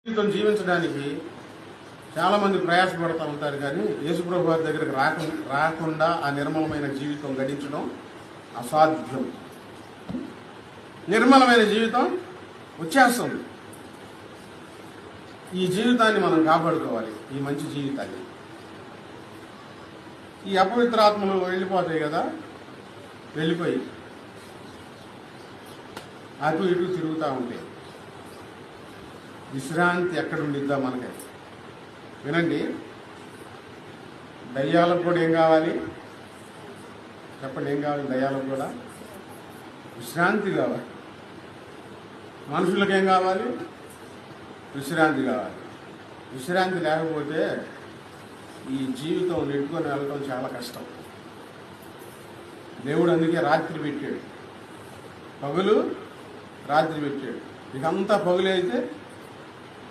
జీవితం జీవించడానికి చాలామంది ప్రయాసపడుతూ ఉంటారు, కానీ యేసుప్రభు వారి దగ్గరికి రాకుండా ఆ నిర్మలమైన జీవితం గడించడం అసాధ్యం. నిర్మలమైన జీవితం వచ్చేస్తుంది. ఈ జీవితాన్ని మనం కాపాడుకోవాలి, ఈ మంచి జీవితాన్ని. ఈ అపవిత్రాత్మలు వెళ్ళిపోతాయి కదా, వెళ్ళిపోయి అటు ఇటు తిరుగుతూ ఉంటాయి. విశ్రాంతి ఎక్కడ ఉండిద్దా మనకి? వినండి, దయ్యాలకు కూడా ఏం కావాలి చెప్పండి? ఏం కావాలి దయ్యాలకు కూడా? విశ్రాంతి కావాలి. మనుషులకు ఏం కావాలి? విశ్రాంతి కావాలి. విశ్రాంతి లేకపోతే ఈ జీవితం నెట్టుకొని వెళ్ళడం చాలా కష్టం. దేవుడు అందుకే రాత్రి పెట్టాడు, పగలు రాత్రి పెట్టాడు. ఇకంతా పగులైతే